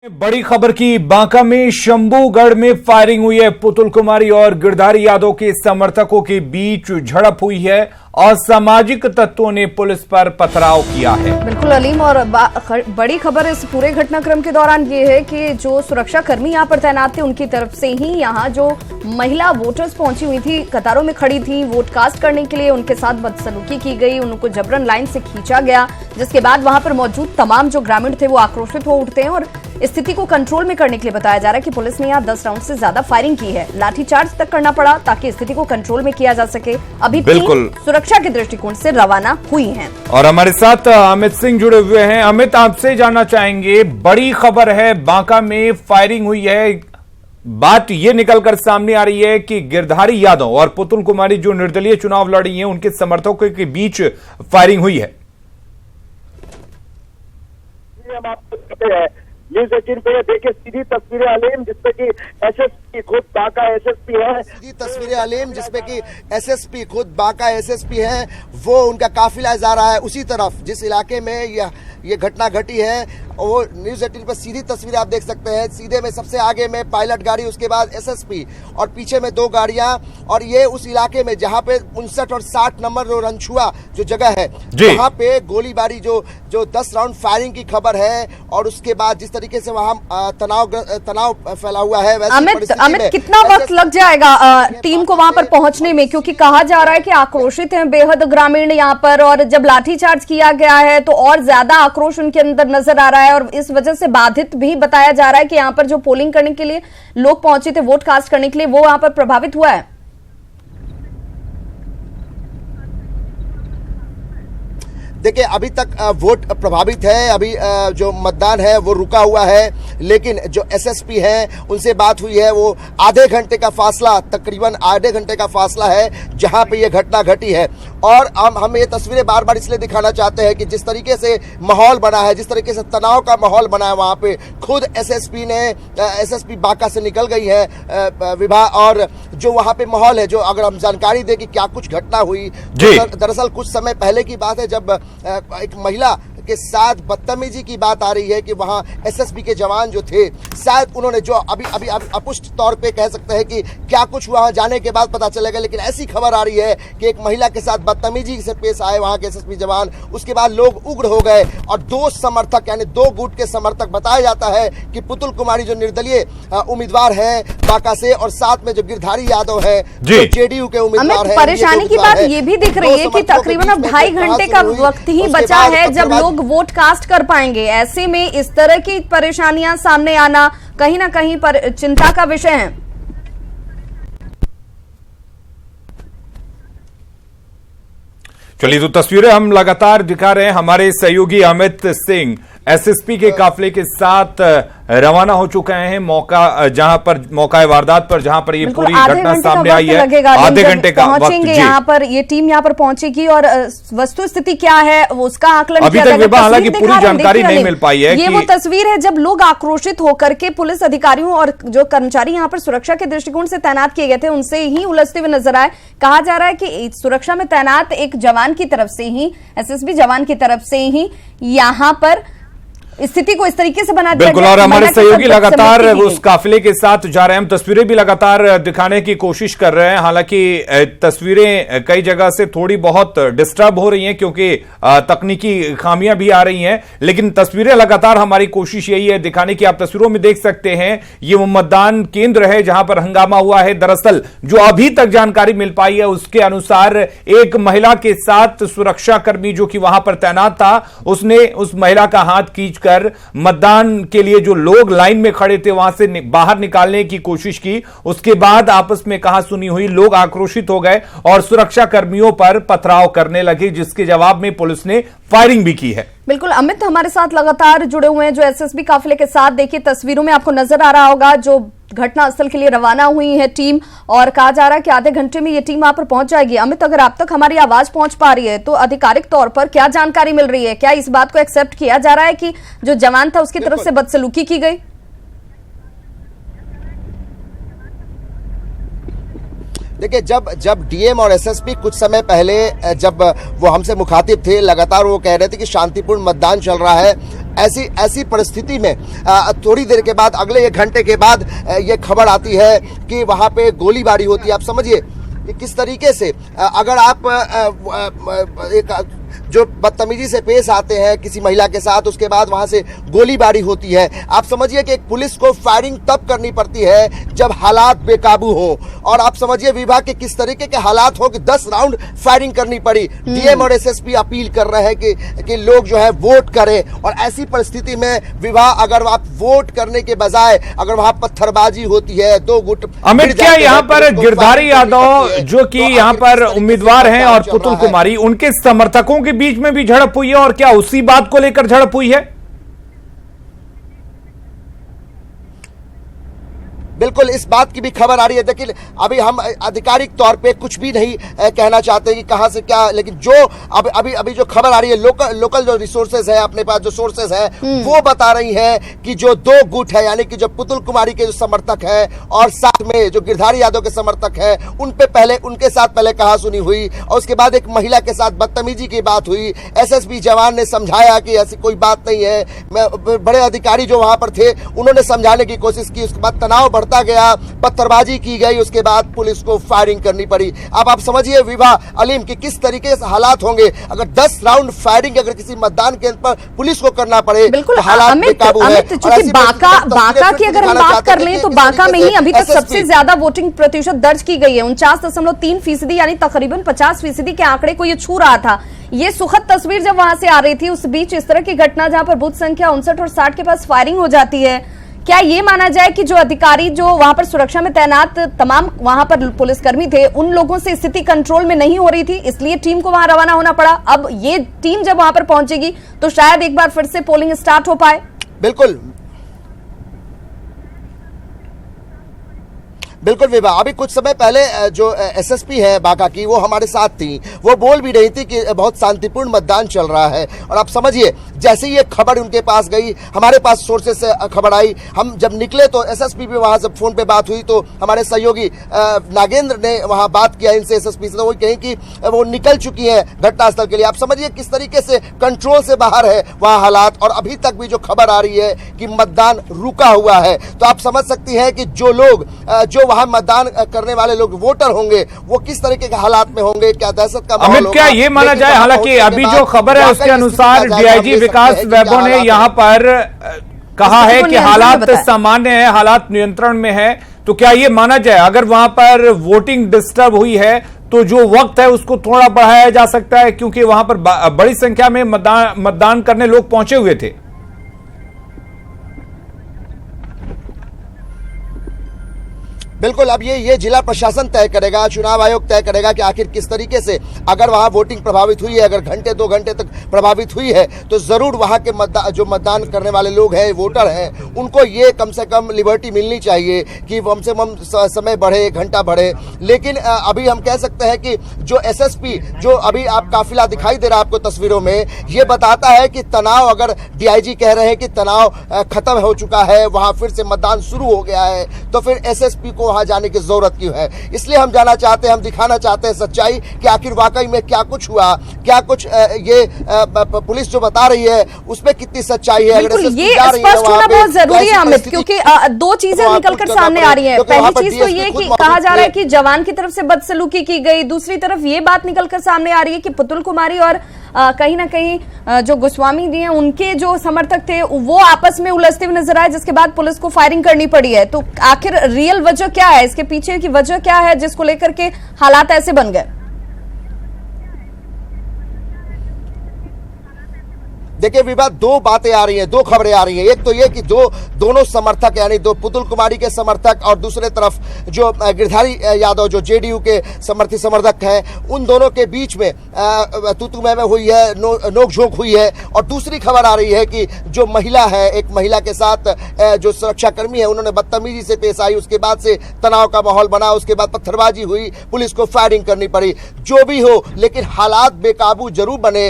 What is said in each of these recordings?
बड़ी खबर की बांका में शंभूगढ़ में फायरिंग हुई है। पुतुल कुमारी और गिरधारी यादव के समर्थकों के बीच झड़प हुई है। असामाजिक तत्वों ने पुलिस पर पथराव किया है। बिल्कुल अलीम, और बड़ी खबर इस पूरे घटनाक्रम के दौरान ये है कि जो सुरक्षा कर्मी यहाँ पर तैनात थे उनकी तरफ से ही यहाँ जो महिला वोटर्स पहुंची हुई थी, कतारों में खड़ी थी वोट कास्ट करने के लिए, उनके साथ बदसलूकी की गई, उनको जबरन लाइन से खींचा गया, जिसके बाद वहां पर मौजूद तमाम जो ग्रामीण थे वो आक्रोशित हो उठते हैं और स्थिति को कंट्रोल में करने के लिए बताया जा रहा है कि पुलिस ने यहाँ 10 राउंड से ज्यादा फायरिंग की है। लाठीचार्ज तक करना पड़ा ताकि स्थिति को कंट्रोल में किया जा सके। अभी टीम सुरक्षा के दृष्टिकोण से रवाना हुई है और हमारे साथ अमित सिंह जुड़े हुए हैं। अमित, आपसे जानना चाहेंगे, बड़ी खबर है, बांका में फायरिंग हुई है। बात ये निकलकर सामने आ रही है कि गिरधारी यादव और पुतुल कुमारी जो निर्दलीय चुनाव लड़ी हैं उनके समर्थकों के बीच फायरिंग हुई है। न्यूज़ 18 पे देखिए सीधी तस्वीरें अलीम, जिसपे कि एसएसपी खुद बांका एसएसपी है। सीधी तस्वीरें अलीम, जिसपे कि एसएसपी खुद बांका एसएसपी है, वो उनका काफिला जा रहा है उसी तरफ जिस इलाके में ये घटना घटी है। वो न्यूज़ 18 पर सीधी तस्वीरें आप देख सकते हैं। सीधे में सबसे आगे में पायलट गाड़ी, उसके बाद एसएसपी और पीछे में 2 गाड़ियां, और ये उस इलाके में जहां पे 59 और 60 नंबर जो रंछुआ जो जगह है वहां पे गोलीबारी जो 10 राउंड फायरिंग की खबर है। और उसके बाद जिस तरीके से वहां तनाव फैला हुआ है। अमित कितना वक्त लग जाएगा टीम को वहां पर पहुंचने में, क्योंकि कहा जा रहा है कि आक्रोशित हैं बेहद ग्रामीण यहाँ पर, और जब लाठीचार्ज किया गया है तो और ज्यादा आक्रोश उनके अंदर नजर आ रहा है और इस वजह से बाधित भी बताया जा रहा है कि यहाँ पर जो पोलिंग करने के लिए लोग पहुंचे थे, वोट कास्ट करने के लिए, वो वहां पर प्रभावित हुआ है। देखिए अभी तक वोट प्रभावित है, अभी जो मतदान है वो रुका हुआ है, लेकिन जो एसएसपी हैं उनसे बात हुई है। वो आधे घंटे का फासला, तकरीबन आधे घंटे का फासला है जहां पे ये घटना घटी है। और हम ये तस्वीरें बार बार इसलिए दिखाना चाहते हैं कि जिस तरीके से माहौल बना है, जिस तरीके से तनाव का माहौल बना है वहां पे, खुद एसएसपी बांका से निकल गई है विभाग। और जो वहां पे माहौल है, जो अगर हम जानकारी दें कि क्या कुछ घटना हुई, दरअसल कुछ समय पहले की बात है जब एक महिला के साथ बदतमीजी की बात आ रही है कि वहां एसएसबी के जवान जो थे, शायद उन्होंने जो अभी अपुष्ट तौर पे कह सकते हैं कि क्या कुछ वहां जाने के बाद पता चलेगा, लेकिन ऐसी खबर आ रही है कि एक महिला के साथ बदतमीजी से पेश आए वहां के एसएसबी जवान। उसके बाद लोग उग्र हो गए और 2 समर्थक, यानी 2 गुट के समर्थक बताया जाता है कि पुतुल कुमारी जो निर्दलीय उम्मीदवार है बांका से, और साथ में जो गिरधारी यादव है जो जेडीयू के उम्मीदवार है। परेशानी की बात ये भी दिख रही है कि तकरीबन अब 2.5 घंटे का वक्त ही बचा है जब लोग वोट कास्ट कर पाएंगे। ऐसे में इस तरह की परेशानियां सामने आना कहीं ना कहीं पर चिंता का विषय है। चलिए, तो तस्वीरें हम लगातार दिखा रहे हैं। हमारे सहयोगी अमित सिंह एसएसपी के काफिले के साथ रवाना हो चुके हैं मौका वारदात पर, जहां पर ये पूरी घटना सामने आई है। आधे घंटे का पहुंचेंगे यहाँ पर, ये टीम यहाँ पर पहुंचेगी और वस्तु स्थिति क्या है वो उसका आकलन अभी तक विभाग हालांकि पूरी जानकारी नहीं मिल पाई है। ये वो तस्वीर है जब लोग आक्रोशित होकर के पुलिस अधिकारियों और जो कर्मचारी यहाँ पर सुरक्षा के दृष्टिकोण से तैनात किए गए थे उनसे ही उलझते हुए नजर आए। कहा जा रहा है कि सुरक्षा में तैनात एक जवान की तरफ से ही, एसएसबी जवान की तरफ से ही यहाँ पर स्थिति को इस तरीके से बना दिया। बिल्कुल, और हमारे सहयोगी लगातार उस काफिले के साथ जा रहे हैं। हम तस्वीरें भी लगातार दिखाने की कोशिश कर रहे हैं। हालांकि तस्वीरें कई जगह से थोड़ी बहुत डिस्टर्ब हो रही हैं क्योंकि तकनीकी खामियां भी आ रही हैं, लेकिन तस्वीरें लगातार हमारी कोशिश यही है दिखाने की। आप तस्वीरों में देख सकते हैं ये वो मतदान केंद्र है जहां पर हंगामा हुआ है। दरअसल जो अभी तक जानकारी मिल पाई है उसके अनुसार एक महिला के साथ सुरक्षाकर्मी जो कि वहां पर तैनात था, उसने उस महिला का हाथ खींचकर मतदान के लिए जो लोग लाइन में खड़े थे वहां से बाहर निकालने की कोशिश की। उसके बाद आपस में कहासुनी हुई, लोग आक्रोशित हो गए और सुरक्षा कर्मियों पर पथराव करने लगे, जिसके जवाब में पुलिस ने फायरिंग भी की है। बिल्कुल, अमित हमारे साथ लगातार जुड़े हुए हैं जो एसएसबी काफिले के साथ। देखिए तस्वीरों में आपको नजर आ रहा होगा जो घटना स्थल के लिए रवाना हुई है टीम, और कहा जा रहा है कि आधे घंटे में ये टीम वहां पर पहुंच जाएगी। अमित, अगर आप तक हमारी आवाज पहुंच पा रही है तो आधिकारिक तौर पर क्या जानकारी मिल रही है? क्या इस बात को एक्सेप्ट किया जा रहा है कि जो जवान था उसकी तरफ से बदसलूकी की गई? देखिए जब डीएम और एसएसपी कुछ समय पहले जब वो हमसे मुखातिब थे, लगातार वो कह रहे थे कि शांतिपूर्ण मतदान चल रहा है, ऐसी परिस्थिति में थोड़ी देर के बाद, अगले 1 घंटे के बाद ये खबर आती है कि वहां पे गोलीबारी होती है। आप समझिए कि किस तरीके से अगर आप एक जो बदतमीजी से पेश आते हैं किसी महिला के साथ, उसके बाद वहां से गोलीबारी होती है। आप समझिए कि एक पुलिस को फायरिंग तब करनी पड़ती है जब हालात बेकाबू हो, और आप समझिए विभाग के किस तरीके के हालात हो कि 10 राउंड फायरिंग करनी पड़ी। डीएम और एसएसपी अपील कर रहे हैं कि लोग जो है वोट करें, और ऐसी परिस्थिति में विभाग, अगर आप वोट करने के बजाय अगर वहां पत्थरबाजी होती है, 2 गुट। अमित, क्या यहाँ पर गिरधारी यादव जो कि यहाँ पर उम्मीदवार हैं और पुतुल कुमारी, उनके समर्थकों के बीच में भी झड़प हुई है, और क्या उसी बात को लेकर झड़प हुई है? बिल्कुल इस बात की भी खबर आ रही है। देखिए अभी हम आधिकारिक तौर पे कुछ भी नहीं कहना चाहते कि कहां से क्या, लेकिन जो अभी जो खबर आ रही है, लोकल जो रिसोर्सेज है, अपने पास जो सोर्सेज है, वो बता रही है कि जो 2 गुट है, यानी कि जो पुतुल कुमारी के जो समर्थक है और साथ में जो गिरधारी यादव के समर्थक है, उनके साथ पहले कहा सुनी हुई, और उसके बाद एक महिला के साथ बदतमीजी की बात हुई। एसएसपी जवान ने समझाया कि ऐसी कोई बात नहीं है। बड़े अधिकारी जो वहां पर थे उन्होंने समझाने की कोशिश की, उसके बाद तनाव बढ़ता गया, पत्थरबाजी की गई, उसके बाद पुलिस को फायरिंग करनी पड़ी। अब आप समझिए विभा अलीम कि किस तरीके से हालात होंगे अगर 10 राउंड फायरिंग अगर किसी मतदान केंद्र पर पुलिस को करना पड़े। बिल्कुल तो हालात बेकाबू है। चूंकि बांका की अगर हम बात कर लें तो बांका में ही अभी तक सबसे ज्यादा वोटिंग प्रतिशत दर्ज की गई है, 49.3%, यानी तकरीबन 50% के आंकड़े को ये छू रहा था। ये सुखद तस्वीर जब वहां से आ रही थी, उस बीच इस तरह की घटना जहां पर बूथ संख्या 59 और 60 के पास फायरिंग हो जाती है। क्या ये माना जाए कि जो अधिकारी जो वहां पर सुरक्षा में तैनात तमाम वहां पर पुलिसकर्मी थे, उन लोगों से स्थिति कंट्रोल में नहीं हो रही थी, इसलिए टीम को वहां रवाना होना पड़ा? अब ये टीम जब वहां पर पहुंचेगी तो शायद एक बार फिर से पोलिंग स्टार्ट हो पाए। बिल्कुल विभा, अभी कुछ समय पहले जो एसएसपी है बांका की, वो हमारे साथ थी। वो बोल भी रही थी कि बहुत शांतिपूर्ण मतदान चल रहा है, और आप समझिए जैसे ही ये खबर उनके पास गई, हमारे पास सोर्सेज से खबर आई, हम जब निकले तो एसएसपी भी वहां से फोन पे बात हुई, तो हमारे सहयोगी नागेंद्र ने वहां बात किया इनसे, एसएसपी से, तो वो कहीं कि वो निकल चुकी है घटनास्थल के लिए। आप समझिए किस तरीके से कंट्रोल से बाहर है वहां हालात, और अभी तक भी जो खबर आ रही है कि मतदान रुका हुआ है। तो आप समझ सकती हैं कि जो लोग जो वहां मतदान करने वाले लोग वोटर होंगे, वो किस तरीके के हालात में होंगे, क्या दहशत का माहौल होगा। क्या ये माना जाए, हालांकि अभी जो खबर है उसके अनुसार डीआईजी विकास वैभव ने यहां पर कहा है कि हालात सामान्य है, हालात नियंत्रण में है, तो क्या ये माना जाए अगर वहां पर वोटिंग डिस्टर्ब हुई है तो जो वक्त है उसको थोड़ा बढ़ाया जा सकता है, क्योंकि वहां पर बड़ी संख्या में मतदान करने लोग पहुंचे हुए थे? बिल्कुल, अब ये जिला प्रशासन तय करेगा, चुनाव आयोग तय करेगा कि आखिर किस तरीके से, अगर वहां वोटिंग प्रभावित हुई है, अगर घंटे 2 घंटे तक प्रभावित हुई है, तो जरूर वहां के जो मतदान करने वाले लोग हैं, वोटर हैं, उनको ये कम से कम लिबर्टी मिलनी चाहिए कि कम से कम समय बढ़े, घंटा बढ़े। लेकिन अभी हम कह सकते हैं कि जो एसएसपी, जो अभी आप काफिला दिखाई दे रहा है आपको तस्वीरों में, ये बताता है कि तनाव, अगर डीआईजी कह रहे हैं कि तनाव खत्म हो चुका है, वहां फिर से मतदान शुरू हो गया है, तो फिर एसएसपी को वहां जाने की जरूरत क्यों है? इसलिए हम जाना चाहते हैं, हम दिखाना चाहते हैं सच्चाई कि आखिर वाकई में क्या कुछ हुआ, क्या कुछ ये पुलिस जो बता रही है उसमें कितनी सच्चाई है। अगर ये स्पष्ट होना बहुत जरूरी है अमित, क्योंकि 2 चीजें निकलकर सामने आ रही हैं। पहली चीज तो ये कि कहा जा रहा है कि जवान की तरफ से बदसलूकी की गई, दूसरी तरफ ये बात निकलकर सामने आ रही है कि पुतुल कुमारी और कहीं ना कहीं जो गोस्वामी जी हैं, उनके जो समर्थक थे वो आपस में उलझते हुए नजर आए, जिसके बाद पुलिस को फायरिंग करनी पड़ी है। तो आखिर रियल वजह क्या है, इसके पीछे की वजह क्या है जिसको लेकर के हालात ऐसे बन गए? देखिए विवाद, 2 बातें आ रही हैं, 2 खबरें आ रही हैं। एक तो ये कि दोनों समर्थक, यानी पुतुल कुमारी के समर्थक और दूसरे तरफ जो गिरधारी यादव जो जेडीयू के समर्थक हैं, उन दोनों के बीच में तू मैं हुई है, नोकझोंक हुई है। और दूसरी खबर आ रही है कि जो महिला है, एक महिला के साथ जो सुरक्षाकर्मी है, उन्होंने बदतमीजी से पेश आई, उसके बाद से तनाव का माहौल बना, उसके बाद पत्थरबाजी हुई, पुलिस को फायरिंग करनी पड़ी। जो भी हो, लेकिन हालात बेकाबू जरूर बने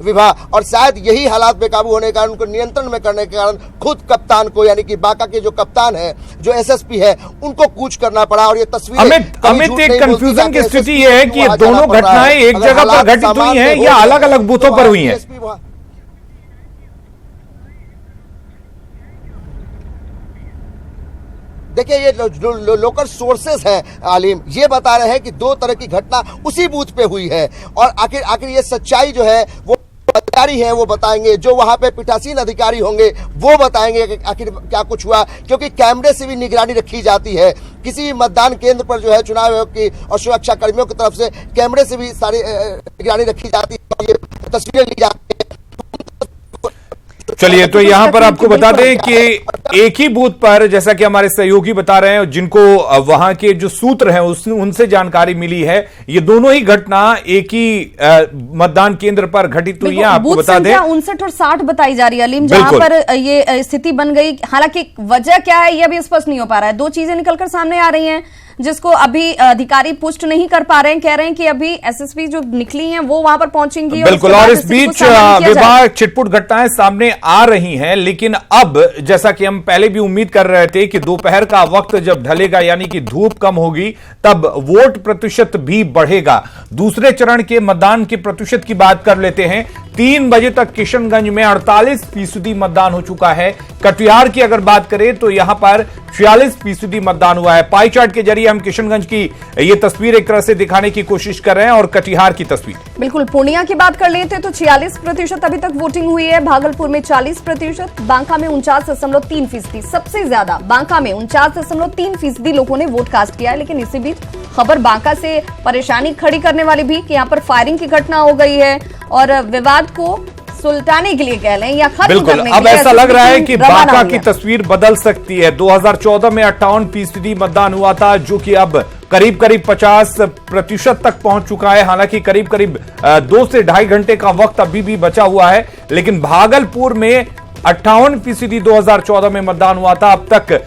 विभा, और शायद यही हालात बेकाबू होने के कारण, उनको नियंत्रण में करने के कारण खुद कप्तान को, यानी कि बांका के जो कप्तान है, जो एसएसपी है, उनको कूच करना पड़ा। और ये तस्वीर अमित एक कंफ्यूजन की स्थिति ये है कि दोनों घटनाएं एक जगह पर घटित हुई हैं या अलग अलग बूथों पर हुई हैं? देखिए ये लोकल सोर्सेस हैं आलिम, ये बता रहे हैं कि 2 तरह की घटना उसी बूथ पे हुई है। और आखिर ये सच्चाई जो है वो अधिकारी हैं वो बताएंगे, जो वहां पे पीठासीन अधिकारी होंगे वो बताएंगे कि आखिर क्या कुछ हुआ, क्योंकि कैमरे से भी निगरानी रखी जाती है। किसी भी मतदान केंद्र पर जो है चुनाव आयोग की और सुरक्षा कर्मियों की तरफ से कैमरे से भी सारी निगरानी रखी जाती है, ये तस्वीरें ली जाती है। चलिए, तो यहां पर आपको बता दें कि एक ही बूथ पर, जैसा कि हमारे सहयोगी बता रहे हैं, जिनको वहां के जो सूत्र हैं उनसे जानकारी मिली है, ये दोनों ही घटना एक ही मतदान केंद्र पर घटित हुई है। आपको बता दें 59 और 60 बताई जा रही है अलीम, जहां पर ये स्थिति बन गई। हालांकि वजह क्या है ये अभी स्पष्ट नहीं हो पा रहा है। 2 चीजें निकलकर सामने आ रही हैं जिसको अभी अधिकारी पुष्ट नहीं कर पा रहे हैं। कह रहे हैं कि अभी एसएसपी जो निकली हैं वो वहां पर पहुंचेंगी। बिल्कुल, और इस बीच विवाद छिटपुट घटनाएं सामने आ रही हैं। लेकिन अब जैसा कि हम पहले भी उम्मीद कर रहे थे कि दोपहर का वक्त जब ढलेगा, यानी कि धूप कम होगी, तब वोट प्रतिशत भी बढ़ेगा। दूसरे चरण के मतदान के प्रतिशत की बात कर लेते हैं। 3 बजे तक किशनगंज में 48% मतदान हो चुका है। कटिहार की अगर बात करें तो यहां पर 46% मतदान हुआ है। पाई चार्ट के जरिए हम किशनगंज की ये तस्वीर एक तरह से दिखाने की कोशिश कर रहे हैं और कटिहार की तस्वीर। बिल्कुल, पूर्णिया की बात कर लेते तो 46% अभी तक वोटिंग हुई है। भागलपुर में 40%, बांका में 49.3%। सबसे ज्यादा बांका में 49.3% लोगों ने वोट कास्ट किया है। लेकिन इसी बीच खबर बांका से परेशानी खड़ी करने वाली भी कि यहां पर फायरिंग की घटना हो गई है और विवाद को सुलटाने के लिए कह लें या खत्म बिल्कुल, करने के अब लिए ऐसा लग रहा है कि रवाना बांका हुई की है। तस्वीर बदल सकती है। 2014 में 58% मतदान हुआ था, जो कि अब करीब 50% तक पहुंच चुका है। हालांकि करीब 2 से ढाई घंटे का वक्त अभी भी बचा हुआ है। लेकिन भागलपुर में 58% 2014 में मतदान हुआ था, अब तक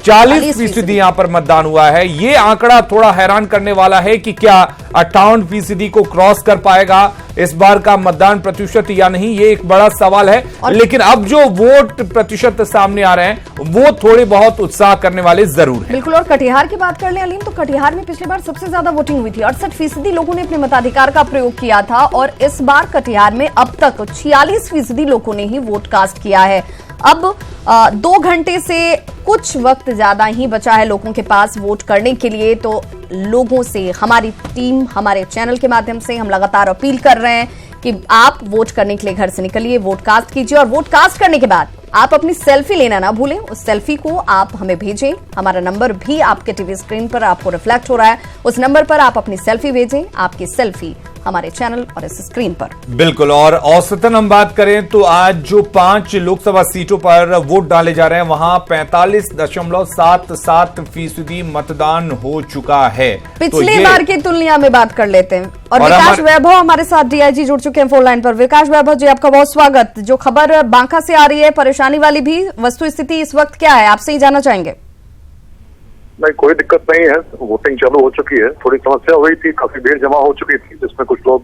40% यहां पर मतदान हुआ है। यह आंकड़ा थोड़ा हैरान करने वाला है कि क्या 58% को क्रॉस कर पाएगा इस बार का मतदान प्रतिशत या नहीं, ये एक बड़ा सवाल है। लेकिन अब जो वोट प्रतिशत सामने आ रहे हैं वो थोड़े बहुत उत्साह करने वाले जरूर हैं। बिल्कुल, और कटिहार की बात कर लें अलीम, तो कटिहार में पिछली बार सबसे ज्यादा वोटिंग हुई थी। 68% लोगों ने अपने मताधिकार का प्रयोग किया था और इस बार कटिहार में अब तक 46% लोगों ने ही वोट कास्ट किया है। अब 2 घंटे से कुछ वक्त ज्यादा ही बचा है लोगों के पास वोट करने के लिए। तो लोगों से हमारी टीम, हमारे चैनल के माध्यम से हम लगातार अपील कर रहे हैं कि आप वोट करने के लिए घर से निकलिए, वोट कास्ट कीजिए और वोट कास्ट करने के बाद आप अपनी सेल्फी लेना ना भूलें। उस सेल्फी को आप हमें भेजें। हमारा नंबर भी आपके टीवी स्क्रीन पर आपको रिफ्लेक्ट हो रहा है, उस नंबर पर आप अपनी सेल्फी भेजें। आपकी सेल्फी हमारे चैनल और इस स्क्रीन पर। बिल्कुल, और औसतन हम बात करें तो आज जो 5 लोकसभा सीटों पर वोट डाले जा रहे हैं वहां 45.77% मतदान हो चुका है। पिछली बार की तुलना में बात कर लेते हैं और विकास वैभव हमारे साथ डीआईजी जुड़ चुके हैं फोन लाइन पर। विकास वैभव जी, आपका बहुत स्वागत। जो खबर बांका से आ रही है परेशानी वाली भी, वस्तु स्थिति इस वक्त क्या है, आपसे ही जानना चाहेंगे। नहीं, कोई दिक्कत नहीं है, वोटिंग चालू हो चुकी है। थोड़ी समस्या हुई थी, काफी भीड़ जमा हो चुकी थी, जिसमें कुछ लोग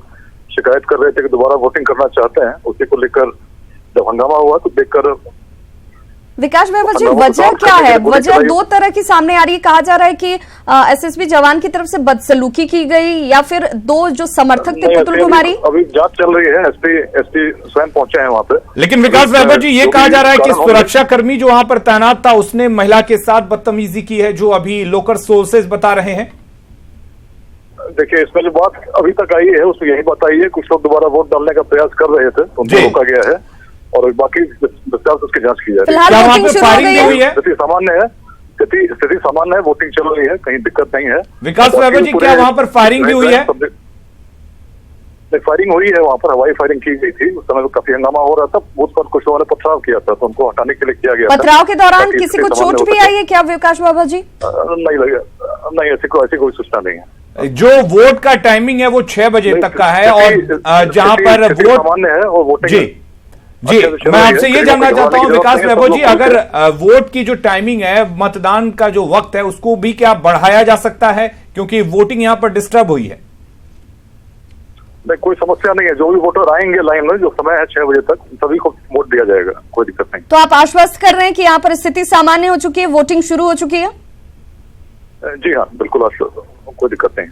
शिकायत कर रहे थे कि दोबारा वोटिंग करना चाहते हैं। उसी को लेकर जब हंगामा हुआ तो देखकर विकास वैभव जी, वजह क्या है? वजह 2 तरह की सामने आ रही है। कहा जा रहा है कि एसएसबी जवान की तरफ से बदसलूकी की गई या फिर 2 जो समर्थक थे पुतुल कुमारी। अभी जांच चल रही है, एसपी स्वयं पहुंचे हैं वहां पे। लेकिन विकास वैभव जी, ये कहा जा रहा है कि सुरक्षाकर्मी जो वहां पर तैनात था उसने महिला के साथ बदतमीजी की है, जो अभी लोकल सोर्सेज बता रहे हैं। देखिए, इसमें जो बात अभी तक आई है उसमें यही बताई है, कुछ लोग दोबारा वोट डालने का प्रयास कर रहे थे, उनको रोका गया है और बाकी विस्तार से उसकी जांच की जा रही है। क्या वहां पे फायरिंग हुई है? स्थिति सामान्य है, स्थिति सामान्य है, वोटिंग चल रही है, कहीं दिक्कत नहीं है। विकास वैभव जी, क्या वहां पर फायरिंग भी हुई है? फायरिंग हुई है, वहां पर हवाई फायरिंग की गई थी। उस समय काफी हंगामा हो रहा था, बूथ पर कुछ लोगों ने पथराव किया था, तो उनको हटाने के लिए किया गया। पथराव के दौरान किसी को चोट भी आई है क्या विकास वैभव जी? नहीं लगा, नहीं, ऐसी कोई सूचना नहीं है। जो वोट का टाइमिंग है वो 6 बजे तक का है और जहां पर वोट सामान्य है और वोटिंग जी, मैं आपसे ये जानना चाहता हूं विकास वैभव जी, अगर वोट की जो टाइमिंग है, मतदान का जो वक्त है, उसको भी क्या बढ़ाया जा सकता है, क्योंकि वोटिंग यहां पर डिस्टर्ब हुई है? नहीं, कोई समस्या नहीं है। जो भी वोटर आएंगे लाइन में, जो समय है 6 बजे तक, सभी को वोट दिया जाएगा, कोई दिक्कत नहीं। तो आप आश्वस्त कर रहे हैं कि यहाँ पर स्थिति सामान्य हो चुकी है, वोटिंग शुरू हो चुकी है? जी हाँ, बिल्कुल आश्वस्त, कोई दिक्कत नहीं।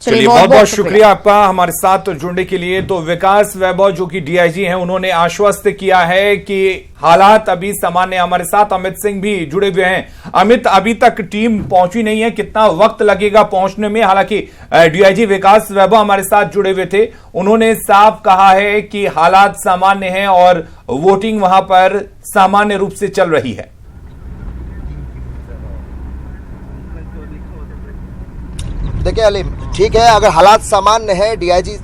चलिए बहुत बहुत शुक्रिया आपका हमारे साथ जुड़ने के लिए। तो विकास वैभव जो कि डीआईजी हैं, उन्होंने आश्वस्त किया है कि हालात अभी सामान्य। हमारे साथ अमित सिंह भी जुड़े हुए हैं। अमित, अभी तक टीम पहुंची नहीं है, कितना वक्त लगेगा पहुंचने में? हालांकि डीआईजी विकास वैभव हमारे साथ जुड़े हुए थे, उन्होंने साफ कहा है कि हालात सामान्य हैं और वोटिंग वहां पर सामान्य रूप से चल रही है। देखिए अलीम, ठीक है, अगर हालात सामान्य है, डीआईजी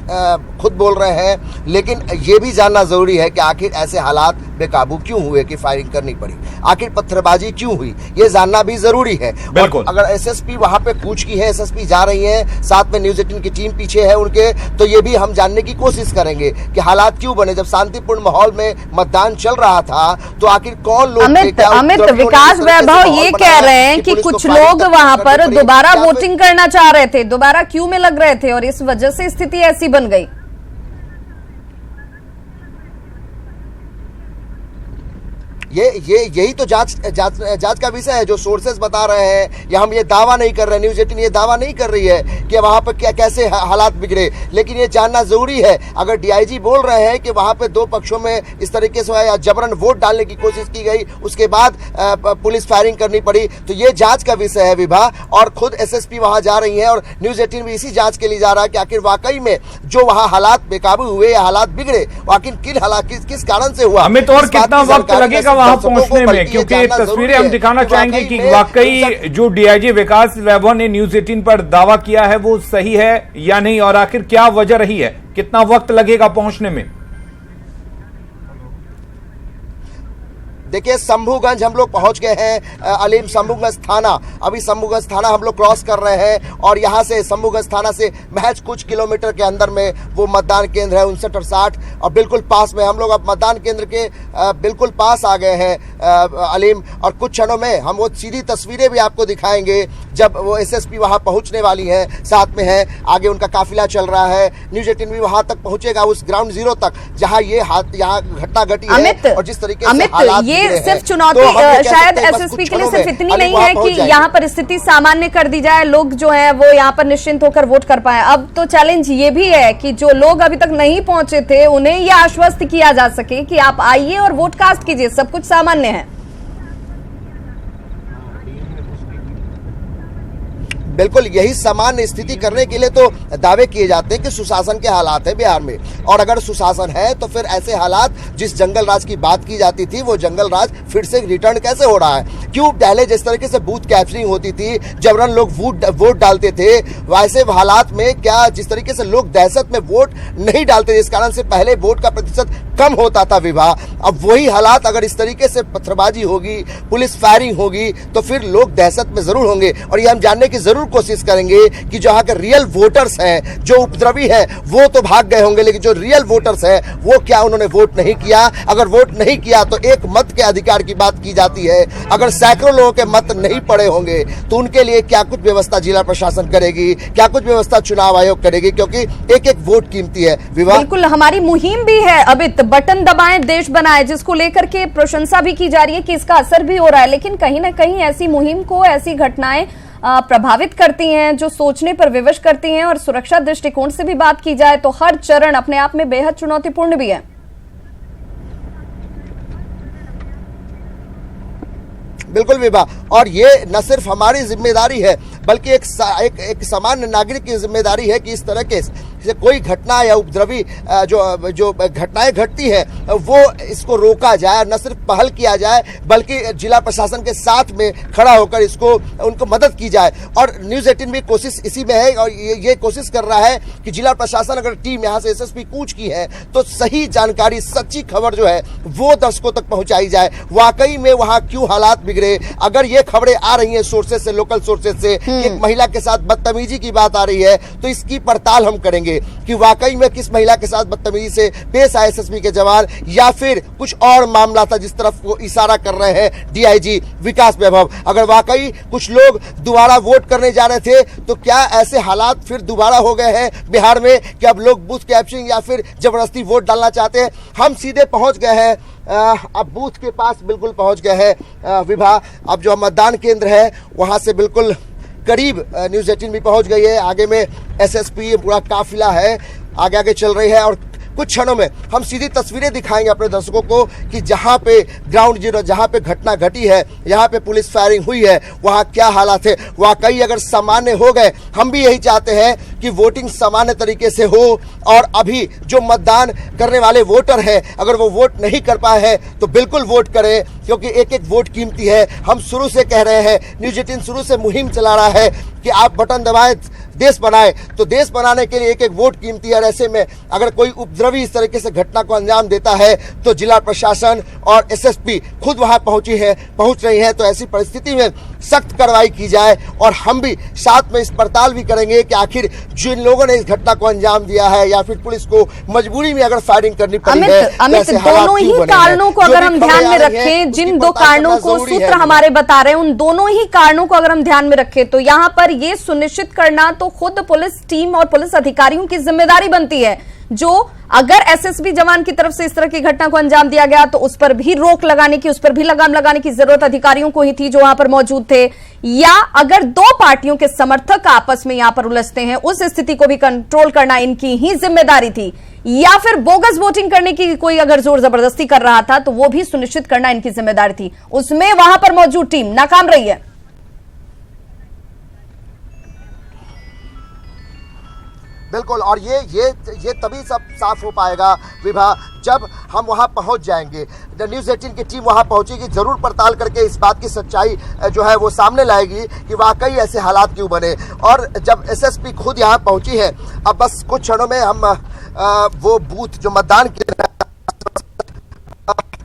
खुद बोल रहे हैं, लेकिन ये भी जानना जरूरी है कि आखिर ऐसे हालात बेकाबू क्यों हुए कि फायरिंग करनी पड़ी, आखिर पत्थरबाजी क्यों हुई, ये जानना भी जरूरी है। बिल्कुल। अगर एसएसपी वहां पे कूच की है, एसएसपी जा रही है, साथ में न्यूज 18 की टीम पीछे है उनके, तो ये भी हम जानने की कोशिश करेंगे कि हालात क्यों बने। जब शांतिपूर्ण माहौल में मतदान चल रहा था तो आखिर कौन लोग अमित, विकास वैभव ये कह रहे हैं कि कुछ लोग वहां पर दोबारा वोटिंग करना चाह रहे थे, दोबारा क्यू में लग रहे थे और इस वजह से स्थिति ऐसी बन गई। यही तो जांच का विषय है, जो सोर्सेस बता रहे हैं, या हम ये दावा नहीं कर रहे, न्यूज 18 ये दावा नहीं कर रही है कि वहां पर क्या कैसे हालात बिगड़े, लेकिन ये जानना जरूरी है। अगर डीआईजी बोल रहे हैं कि वहां पे दो पक्षों में इस तरीके से जबरन वोट डालने की कोशिश की गई, उसके बाद पुलिस फायरिंग करनी पड़ी, तो ये जांच का विषय है विभा। और खुद एसएसपी वहां जा रही है और न्यूज 18 भी इसी जांच के लिए जा रहा है कि आखिर वाकई में जो वहां हालात बेकाबू हुए या हालात बिगड़े, आखिर किन हालात किस कारण से हुआ। अमित, और कितना वक्त लगेगा वहां पहुंचने में? क्योंकि तस्वीरें हम दिखाना चाहेंगे कि वाकई जो डीआईजी विकास वैभव ने न्यूज 18 पर दावा किया है वो सही है या नहीं, और आखिर क्या वजह रही है, कितना वक्त लगेगा पहुंचने में? देखिए, शंभूगंज हम लोग पहुंच गए हैं अलीम, शंभूगंज थाना। अभी शंभूगंज थाना हम लोग क्रॉस कर रहे हैं और यहां से शंभूगंज थाना से महज कुछ किलोमीटर के अंदर में वो मतदान केंद्र है 59 और 60, और बिल्कुल पास में हम लोग अब मतदान केंद्र के बिल्कुल पास आ गए हैं अलीम। और कुछ क्षणों में हम वो सीधी तस्वीरें भी आपको दिखाएंगे जब वो एसएसपी वहां पहुंचने वाली है, साथ में है, आगे उनका काफिला चल रहा है। न्यूज 18 भी वहां तक पहुंचेगा, उस ग्राउंड जीरो तक जहां यहाँ घटना घटी है और जिस तरीके से हालात ये सिर्फ चुनौती शायद एसएसपी के लिए सिर्फ इतनी नहीं है कि यहाँ पर स्थिति सामान्य कर दी जाए, लोग जो है वो यहाँ पर निश्चिंत होकर वोट कर पाए। अब तो चैलेंज ये भी है कि जो लोग अभी तक नहीं पहुंचे थे उन्हें यह आश्वस्त किया जा सके कि आप आइए और वोट कास्ट कीजिए, सब कुछ सामान्य है। बिल्कुल, यही सामान्य स्थिति करने के लिए तो दावे किए जाते हैं कि सुशासन के हालात है बिहार में, और अगर सुशासन है तो फिर ऐसे हालात जिस जंगल राज की बात की जाती थी वो जंगल राज फिर से रिटर्न कैसे हो रहा है? क्यों पहले जिस तरीके से बूथ कैप्चरिंग होती थी, जबरन लोग वोट डालते थे, वैसे हालात में क्या जिस तरीके से लोग दहशत में वोट नहीं डालते, जिस कारण से पहले वोट का प्रतिशत कम होता था विवाह, अब वही हालात अगर इस तरीके से पत्थरबाजी होगी, पुलिस फायरिंग होगी, तो फिर लोग दहशत में जरूर होंगे। और ये हम जानने की जरूर कोशिश करेंगे कि जो यहाँ के रियल वोटर्स हैं, जो उपद्रवी हैं, वो तो भाग गए होंगे, लेकिन जो रियल वोटर्स हैं वो क्या उन्होंने वोट नहीं किया? अगर वोट नहीं किया तो एक मत के अधिकार की बात की जाती है, अगर सैकड़ों लोगों के मत नहीं पड़े होंगे तो उनके लिए क्या कुछ व्यवस्था जिला प्रशासन करेगी, क्या कुछ व्यवस्था चुनाव आयोग करेगी, क्योंकि एक एक वोट कीमती है। विवाह, बिल्कुल, हमारी मुहिम भी है अमित, बटन दबाएं देश बनाए, जिसको लेकर के प्रशंसा भी की जा रही है कि इसका असर भी हो रहा है, लेकिन कहीं ना कहीं ऐसी मुहिम को ऐसी घटनाएं प्रभावित करती हैं, जो सोचने पर विवश करती हैं। और सुरक्षा दृष्टिकोण से भी बात की जाए तो हर चरण अपने आप में बेहद चुनौतीपूर्ण भी है। बिल्कुल विभा, और ये न सिर्फ हमारी जिम्मेदारी है बल्कि एक सामान्य नागरिक की जिम्मेदारी है कि इस तरह के कोई घटना या उपद्रवी जो घटनाएं घटती है वो इसको रोका जाए, न सिर्फ पहल किया जाए बल्कि जिला प्रशासन के साथ में खड़ा होकर उनको मदद की जाए। और न्यूज 18 भी कोशिश इसी में है और ये कोशिश कर रहा है कि जिला प्रशासन अगर टीम यहाँ से एसएसपी कूच की है तो सही जानकारी, सच्ची खबर जो है वो दर्शकों तक पहुंचाई जाए, वाकई में वहां क्यों हालात बिगड़े। अगर ये खबरें आ रही हैं सोर्सेज से, लोकल सोर्सेज से, एक महिला के साथ बदतमीजी की बात आ रही है, तो इसकी पड़ताल हम करेंगे कि वाकई में किस महिला के साथ बदतमीजी से पेश आए एसएसपी के जवान, या फिर कुछ और मामला था जिस तरफ वो इशारा कर रहे हैं डीआईजी विकास वैभव। अगर वाकई कुछ लोग दोबारा वोट करने जा रहे थे तो क्या ऐसे हालात फिर दोबारा हो गए हैं बिहार में कि अब लोग बूथ कैप्चरिंग या फिर जबरदस्ती वोट डालना चाहते हैं? हम सीधे पहुंच गए हैं, अब बूथ के पास बिल्कुल पहुंच गए हैं विभा। अब जो मतदान केंद्र है वहां से बिल्कुल करीब न्यूज़ 18 भी पहुंच गई है। आगे में एसएसपी पूरा काफिला है, आगे आगे चल रही है और कुछ क्षणों में हम सीधी तस्वीरें दिखाएंगे अपने दर्शकों को कि जहां पे ग्राउंड जीरो, जहां पे घटना घटी है, जहां पे पुलिस फायरिंग हुई है, वहां क्या हालात है। वाकई अगर सामान्य हो गए, हम भी यही चाहते हैं कि वोटिंग सामान्य तरीके से हो और अभी जो मतदान करने वाले वोटर हैं, अगर वो वोट नहीं कर पाए हैं तो बिल्कुल वोट करें, क्योंकि एक एक वोट कीमती है। हम शुरू से कह रहे हैं, न्यूज़ 18 शुरू से मुहिम चला रहा है कि आप बटन दबाएं, देश बनाए। तो देश बनाने के लिए एक एक वोट कीमती है और ऐसे में अगर कोई उपद्रवी इस तरीके से घटना को अंजाम देता है तो जिला प्रशासन और एसएसपी खुद वहां पहुंच रही है। तो ऐसी परिस्थिति में सख्त कार्रवाई की जाए और हम भी साथ में इस पड़ताल भी करेंगे कि आखिर जिन लोगों ने इस घटना को अंजाम दिया है या फिर पुलिस को मजबूरी में अगर फायरिंग करनी पड़ी है, अमित दोनों ही कारणों को अगर हम ध्यान में रखें, जिन दो कारणों को सूत्र हमारे बता रहे हैं, उन दोनों ही कारणों को अगर हम ध्यान में रखें तो यहां पर यह सुनिश्चित करना तो खुद पुलिस टीम और पुलिस अधिकारियों की जिम्मेदारी बनती है, जो अगर एसएसबी जवान की तरफ से इस तरह की घटना को अंजाम दिया गया तो उस पर भी रोक लगाने की, उस पर भी लगाम लगाने की जरूरत अधिकारियों को ही थी जो वहां पर मौजूद थे। या अगर दो पार्टियों के समर्थक आपस में यहां पर उलझते हैं, उस स्थिति को भी कंट्रोल करना इनकी ही जिम्मेदारी थी। या फिर बोगस वोटिंग करने की कोई अगर जोर जबरदस्ती कर रहा था तो वो भी सुनिश्चित करना इनकी जिम्मेदारी थी। उसमें वहां पर मौजूद टीम नाकाम रही है। बिल्कुल, और ये तभी सब साफ हो पाएगा विभा जब हम वहां पहुंच जाएंगे। न्यूज़ 18 की टीम वहां पहुंचेगी, जरूर पड़ताल करके इस बात की सच्चाई जो है वो सामने लाएगी कि वाकई ऐसे हालात क्यों बने। और जब एसएसपी खुद यहां पहुंची है, अब बस कुछ क्षणों में हम वो बूथ जो मतदान के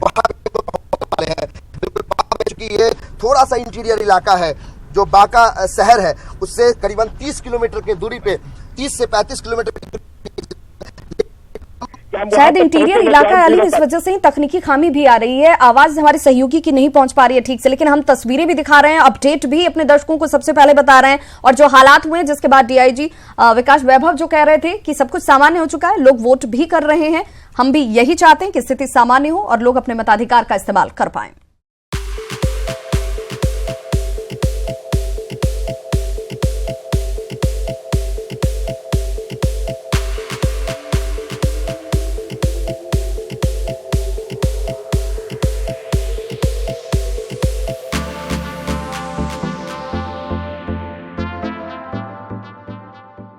वाले हैं, चूंकि ये थोड़ा सा इंटीरियर इलाका है, जो बांका शहर है उससे करीबन 30 किलोमीटर की दूरी पे, 30 से 35 किलोमीटर की शायद इंटीरियर इलाका है अली, इस वजह से ही तकनीकी खामी भी आ रही है, आवाज हमारे सहयोगी की नहीं पहुंच पा रही है ठीक से, लेकिन हम तस्वीरें भी दिखा रहे हैं, अपडेट भी अपने दर्शकों को सबसे पहले बता रहे हैं। और जो हालात हुए जिसके बाद डीआईजी विकास वैभव जो कह रहे थे कि सब कुछ सामान्य हो चुका है, लोग वोट भी कर रहे हैं, हम भी यही चाहते हैं कि स्थिति सामान्य हो और लोग अपने मताधिकार का इस्तेमाल कर पाएं।